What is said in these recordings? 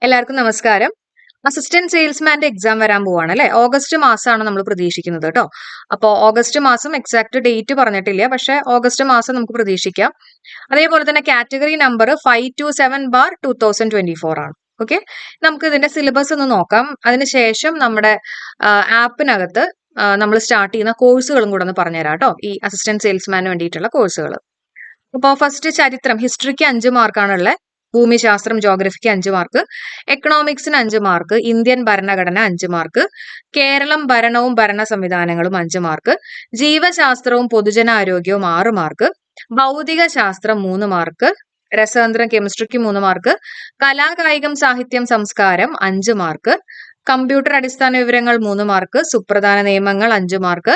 എല്ലാവർക്കും നമസ്കാരം. Assistant സെയിൽസ്മാന്റെ exam വരാൻ പോവാണ് അല്ലെ. ഓഗസ്റ്റ് മാസമാണ് നമ്മൾ പ്രതീക്ഷിക്കുന്നത് കേട്ടോ. അപ്പോൾ ഓഗസ്റ്റ് മാസം എക്സാക്ട് ഡേറ്റ് പറഞ്ഞിട്ടില്ല, പക്ഷെ ഓഗസ്റ്റ് മാസം നമുക്ക് പ്രതീക്ഷിക്കാം. അതേപോലെ തന്നെ കാറ്റഗറി നമ്പർ 527/2024 ആണ്. ഓക്കെ, നമുക്ക് ഇതിന്റെ സിലബസ് ഒന്ന് നോക്കാം. അതിനുശേഷം നമ്മുടെ ആപ്പിനകത്ത് നമ്മൾ സ്റ്റാർട്ട് ചെയ്യുന്ന കോഴ്സുകളും കൂടെ ഒന്ന് പറഞ്ഞുതരാം കേട്ടോ, ഈ അസിസ്റ്റന്റ് സെയിൽസ്മാന് വേണ്ടിയിട്ടുള്ള കോഴ്സുകൾ. അപ്പോൾ ഫസ്റ്റ് ചരിത്രം, ഹിസ്റ്ററിക്ക് 5 മാർക്കാണുള്ളത്. ഭൂമിശാസ്ത്രം, ജോഗ്രഫിക്ക് 5 മാർക്ക്, എക്കണോമിക്സിന് 5 മാർക്ക്, ഇന്ത്യൻ ഭരണഘടന 5 മാർക്ക്, കേരളം ഭരണവും ഭരണ സംവിധാനങ്ങളും 5 മാർക്ക്, ജീവശാസ്ത്രവും പൊതുജനാരോഗ്യവും 6 മാർക്ക്, ഭൗതിക ശാസ്ത്രം 3 മാർക്ക്, രസതന്ത്രം കെമിസ്ട്രിക്ക് 3 മാർക്ക്, കലാകായികം സാഹിത്യം സംസ്കാരം 5 മാർക്ക്, കമ്പ്യൂട്ടർ അടിസ്ഥാന വിവരങ്ങൾ 3 മാർക്ക്, സുപ്രധാന നിയമങ്ങൾ 5 മാർക്ക്,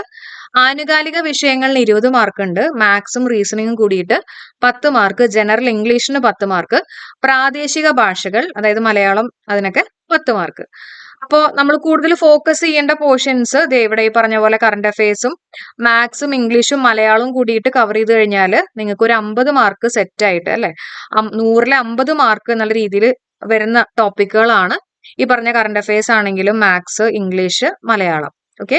ആനുകാലിക വിഷയങ്ങളിൽ 20 മാർക്ക് ഉണ്ട്, മാത്സും റീസണിങ്ങും കൂടിയിട്ട് 10 മാർക്ക്, ജനറൽ ഇംഗ്ലീഷിന് 10 മാർക്ക്, പ്രാദേശിക ഭാഷകൾ അതായത് മലയാളം അതിനൊക്കെ 10 മാർക്ക്. അപ്പോൾ നമ്മൾ കൂടുതൽ ഫോക്കസ് ചെയ്യേണ്ട പോർഷൻസ് ഇവിടെ ഈ പറഞ്ഞ പോലെ കറണ്ട് അഫയേഴ്സും മാത്സും ഇംഗ്ലീഷും മലയാളവും കൂടിയിട്ട് കവർ ചെയ്ത് കഴിഞ്ഞാൽ നിങ്ങൾക്ക് ഒരു 50 മാർക്ക് സെറ്റ് ആയിട്ട് അല്ലെ, 100-ലെ 50 മാർക്ക് എന്നുള്ള രീതിയിൽ വരുന്ന ടോപ്പിക്കുകളാണ് ഈ പറഞ്ഞ കറണ്ട് അഫയേഴ്സ് ആണെങ്കിലും മാത്സ്, ഇംഗ്ലീഷ്, മലയാളം. ഓക്കെ,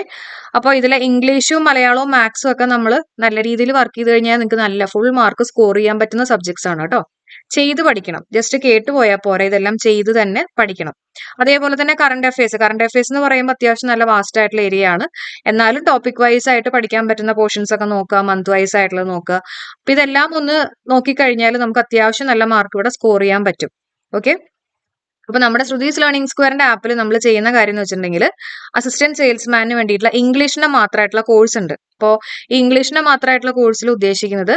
അപ്പോൾ ഇതിലെ ഇംഗ്ലീഷും മലയാളവും മാത്സും ഒക്കെ നമ്മൾ നല്ല രീതിയിൽ വർക്ക് ചെയ്ത് കഴിഞ്ഞാൽ നിങ്ങൾക്ക് നല്ല ഫുൾ മാർക്ക് സ്കോർ ചെയ്യാൻ പറ്റുന്ന സബ്ജക്ട്സ് ആണ് കേട്ടോ. ചെയ്ത് പഠിക്കണം, ജസ്റ്റ് കേട്ട് പോയാൽ പോരാ, ഇതെല്ലാം ചെയ്ത് തന്നെ പഠിക്കണം. അതേപോലെ തന്നെ കറണ്ട് അഫയേഴ്സ് എന്ന് പറയുമ്പോൾ അത്യാവശ്യം നല്ല വാസ്റ്റ് ആയിട്ടുള്ള ഏരിയ ആണ്. എന്നാലും ടോപ്പിക് വൈസ് ആയിട്ട് പഠിക്കാൻ പറ്റുന്ന പോർഷൻസ് ഒക്കെ നോക്കുക, മന്ത് വൈസ് ആയിട്ടുള്ളത് നോക്കുക. അപ്പൊ ഇതെല്ലാം ഒന്ന് നോക്കിക്കഴിഞ്ഞാൽ നമുക്ക് അത്യാവശ്യം നല്ല മാർക്ക് ഇവിടെ സ്കോർ ചെയ്യാൻ പറ്റും. ഓക്കെ, അപ്പൊ നമ്മുടെ ശ്രുതീസ് ലേണിംഗ് സ്ക്വയറിന്റെ ആപ്പിൽ നമ്മൾ ചെയ്യുന്ന കാര്യം എന്ന് വെച്ചിട്ടുണ്ടെങ്കിൽ അസിസ്റ്റന്റ് സെയിൽസ്മാന് വേണ്ടിയിട്ടുള്ള ഇംഗ്ലീഷിന് മാത്രമായിട്ടുള്ള കോഴ്സ് ഉണ്ട്. അപ്പോൾ ഈ ഇംഗ്ലീഷിന് മാത്രമായിട്ടുള്ള കോഴ്സിൽ ഉദ്ദേശിക്കുന്നത്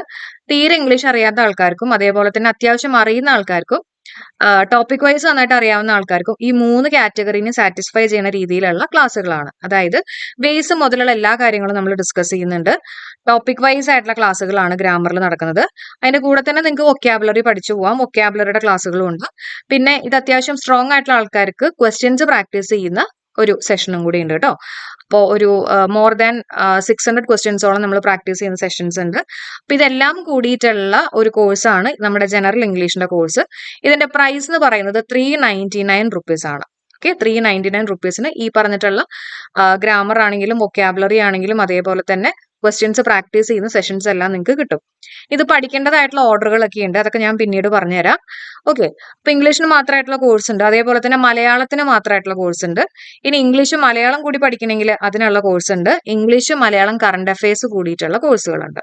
തീരെ ഇംഗ്ലീഷ് അറിയാത്ത ആൾക്കാർക്കും അതേപോലെ തന്നെ അത്യാവശ്യം അറിയുന്ന ആൾക്കാർക്കും ടോപ്പിക് വൈസ് നന്നായിട്ട് അറിയാവുന്ന ആൾക്കാർക്കും ഈ 3 കാറ്റഗറിനെ സാറ്റിസ്ഫൈ ചെയ്യുന്ന രീതിയിലുള്ള ക്ലാസ്സുകളാണ്. അതായത് ബേസ് മുതലുള്ള എല്ലാ കാര്യങ്ങളും നമ്മൾ ഡിസ്കസ് ചെയ്യുന്നുണ്ട്. ടോപ്പിക് വൈസ് ആയിട്ടുള്ള ക്ലാസ്സുകളാണ് ഗ്രാമറിൽ നടക്കുന്നത്. അതിന്റെ കൂടെ തന്നെ നിങ്ങൾക്ക് വൊക്കാബുലറി പഠിച്ചു പോവാം, വൊക്കാബുലറിയുടെ ക്ലാസ്സുകളും ഉണ്ട്. പിന്നെ ഇത് അത്യാവശ്യം സ്ട്രോങ് ആയിട്ടുള്ള ആൾക്കാർക്ക് ക്വസ്റ്റ്യൻസ് പ്രാക്ടീസ് ചെയ്യുന്ന ഒരു സെഷനും കൂടി ഉണ്ട് കേട്ടോ. അപ്പോൾ ഒരു മോർ ദാൻ 600 ക്വസ്റ്റ്യൻസോളം നമ്മൾ പ്രാക്ടീസ് ചെയ്യുന്ന സെഷൻസ് ഉണ്ട്. അപ്പൊ ഇതെല്ലാം കൂടിയിട്ടുള്ള ഒരു കോഴ്സാണ് നമ്മുടെ ജനറൽ ഇംഗ്ലീഷിന്റെ കോഴ്സ്. ഇതിന്റെ പ്രൈസ് എന്ന് പറയുന്നത് 399 റുപ്പീസ് ആണ്. ഓക്കെ, 399 റുപ്പീസിന് ഈ പറഞ്ഞിട്ടുള്ള ഗ്രാമർ ആണെങ്കിലും വൊക്കാബുലറി ആണെങ്കിലും അതേപോലെ തന്നെ ക്വസ്റ്റ്യൻസ് പ്രാക്ടീസ് ചെയ്യുന്ന സെഷൻസ് എല്ലാം നിങ്ങൾക്ക് കിട്ടും. ഇത് പഠിക്കേണ്ടതായിട്ടുള്ള ഓർഡറുകളൊക്കെ ഉണ്ട്, അതൊക്കെ ഞാൻ പിന്നീട് പറഞ്ഞുതരാം. ഓക്കെ, അപ്പൊ ഇംഗ്ലീഷിന് മാത്രമായിട്ടുള്ള കോഴ്സ് ഉണ്ട്, അതേപോലെ തന്നെ മലയാളത്തിന് മാത്രമായിട്ടുള്ള കോഴ്സ് ഉണ്ട്. ഇനി ഇംഗ്ലീഷും മലയാളം കൂടി പഠിക്കണമെങ്കിൽ അതിനുള്ള കോഴ്സ് ഉണ്ട്. ഇംഗ്ലീഷ് മലയാളം കറണ്ട് അഫയേഴ്സ് കൂടിയിട്ടുള്ള കോഴ്സുകളുണ്ട്.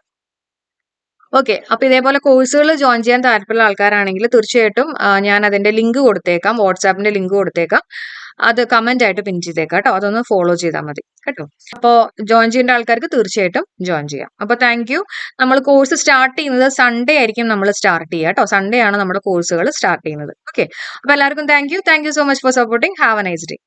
ഓക്കെ, അപ്പൊ ഇതേപോലെ കോഴ്സുകൾ ജോയിൻ ചെയ്യാൻ താല്പര്യമുള്ള ആൾക്കാരാണെങ്കിൽ തീർച്ചയായിട്ടും ഞാൻ അതിന്റെ ലിങ്ക് കൊടുത്തേക്കാം, വാട്സാപ്പിന്റെ ലിങ്ക് കൊടുത്തേക്കാം. അത് കമന്റ് ആയിട്ട് പിൻ ചെയ്തേക്കാം കേട്ടോ, അതൊന്ന് ഫോളോ ചെയ്താൽ മതി കേട്ടോ. അപ്പോൾ ജോയിൻ ചെയ്യേണ്ട ആൾക്കാർക്ക് തീർച്ചയായിട്ടും ജോയിൻ ചെയ്യാം. അപ്പൊ താങ്ക് യു. നമ്മൾ കോഴ്സ് സ്റ്റാർട്ട് ചെയ്യുന്നത് സൺഡേ ആയിരിക്കും നമ്മൾ സ്റ്റാർട്ട് ചെയ്യുക കേട്ടോ. സൺഡേ ആണ് നമ്മുടെ കോഴ്സുകൾ സ്റ്റാർട്ട് ചെയ്യുന്നത്. ഓക്കെ, അപ്പൊ എല്ലാവർക്കും thank you so much for supporting. Have A nice day.